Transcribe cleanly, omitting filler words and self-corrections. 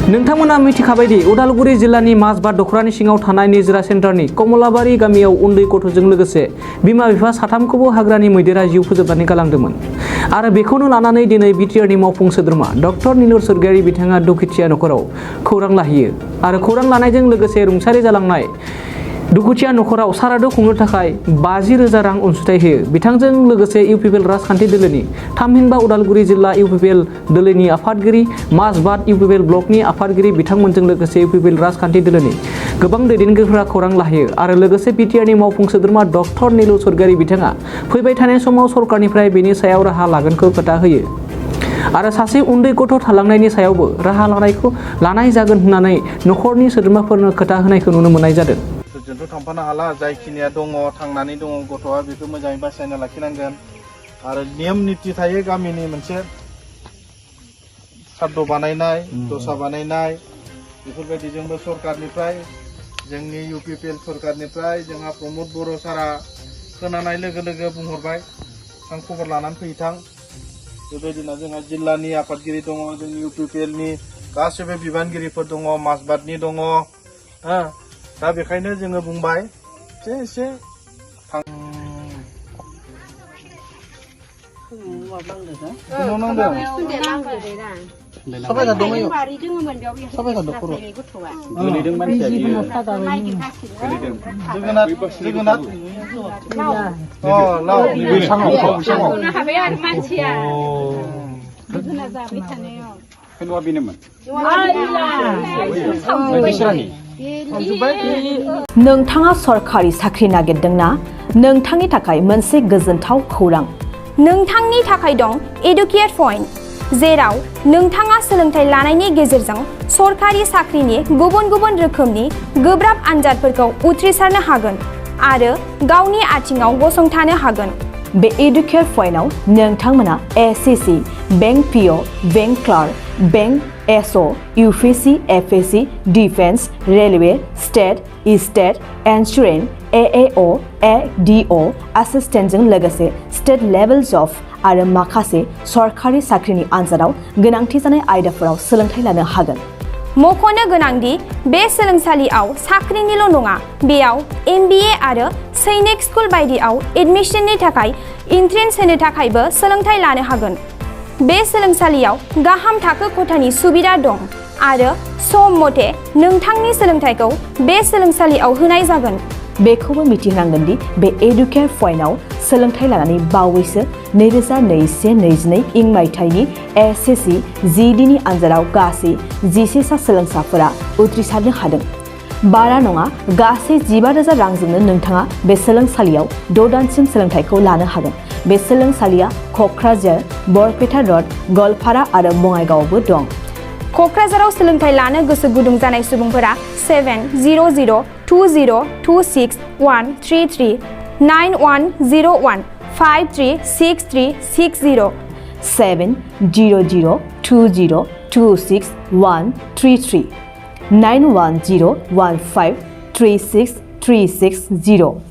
नोंथांमोना मिथिखाबायदि उदालगुरि जिल्लानि माजबाद दखरानि सिङाव थानाय निजरा सेन्टारनि कमलाबारि गामियाव उन्दै गथ'जों लोगोसे बिमा बिफा साथामखौबो हाग्रानि मैदेरा जिउ फोजोबनानै गालांदोंमोन आरो बेखौनो लानानै दिनै बिटिआरनि मावफुं सोद्रोमा डक्टर नीलुर स्वर्गियारी बिथाङा दुखुथिया नखराव खौरां लाहैयो आरो खौरां लानायजों लोगोसे रुंसारि जालांनाय दुखुथिया नखराव सारादु खुंनो थाखाय 50,000 रां अनसुंथाइ होयो। बिथांजों लोगोसे इउपिपिएल राजखान्थि दोलोनि थामहिनबा उदालगुरि जिल्ला इउपिपिएल दोलोनि आफादगिरि माजबाद इउपिपिएल ब्लकनि आफादगिरि बिथांमोनजों लोगोसे इउपिपिएल राजखान्थि दोलोनि गोबां दैदेनगिरिफोरा खौरां लाहैयो आरो लोगोसे बिटिआरनि मावफुं सोद्रोमा डक्टर नीलुर स्वर्गियारी बिथाङा फैबाय थानाय समाव सरकारनिफ्राय बेनि सायाव राहा लागोनखौ खोथा होयो आरो सासे उन्दै गथ' थालांनायनि सायावबो राहा लानाय जागोन होननानै नखरनि सोद्रोमाफोरनो खोथा होनायखौ नुनो मोननाय जादों। जोंथ' थांफानो हाला जायखिनिया दङ थांनानै दङ गथ'आ बेखौ मोजाङै बासायना लाखिनांगोन आरो नियम निति थायो गामिनि मोनसे खाद्य बानायनाय दसा बानायनाय बेफोरबायदिजोंबो सरकारनिफ्राय जोंनि इउपिपिएल सरकारनिफ्राय जोंहा प्रमद बर' सारा खोनानाय लोगो लोगो बुंहरबाय आं खबर लानानै फैथां बेबायदिनो जोंहा जिल्लानि आफादगिरि दङ जोंनि इउपिपिएलनि गासैबो बिबानगिरिफोर दङ माजबादनि दङ दा बेखायनो जोङो बुंबाय एसे नोंथाङा सरकारि साख्रि नागिरदोंना? नोंथांनि थाखाय मोनसे गोजोनथाव खौरां। नोंथांनि थाखाय दं एडुकेट पइन्ट, जेराव नोंथाङा सोलोंथाइ लानायनि गेजेरजों सरकारि साख्रिनि गुबुन गुबुन रोखोमनि गोब्राब आनजादफोरखौ उथ्रिसारनो हागोन आरो गावनि आथिङाव गसंथानो हागोन। बे एडुकेट पइन्टआव नोंथांमोना SSC, bank PO, bank clerk, bank SO, UPSC, FSC, defence, railway, state insurance, एएअ, एडिअ एसिस्टेन्टजों लोगोसे स्टेट लेभेल जब आरो माखासे सरकारि साख्रिनि आनजादाव गोनांथि जानाय आयदाफोराव सोलोंथाइ लानो हागोन। मख'नो गोनांदि बे सोलोंसालियाव साख्रिनिल' नङा, बेयाव एमबिए आरो सैनिक स्कुल बायदियाव एडमिसननि थाखाय एन्ट्रेन्स होनो थाखायबो सोलोंथाइ लानो हागोन। बे सोलोंसालियाव गाहाम थाखो खथानि सुबिदा दं आरो सम मथे नोंथांनि सोलोंथाइखौ बे सोलोंसालियाव होनाय जागोन। बेखौबो मिथिनांगोन दि बे एडुकेट पइन्टआव सोलोंथाइ लानानै बावैसो 2021-22 इं मायथाइनि एसएससि जिडिनि आनजादाव गासै 11 सा सोलोंसाफोरा उथ्रिसारनो हादों। बारा नङा, गासै 15,000 रांजोंनो नोंथाङा बे सोलोंसालियाव 6 दानसिम सोलोंथाइखौ लानो हागोन। बे सोलोंसालिया क'क्राझार, बरपेटा रड, गवालपारा आरो बङाइगावआवबो दं। क'क्राझाराव सोलोंथाइ लानो गोसो गुदुं जानाय सुबुंफोरा 70020261133 9101536360 70020261133 9101536360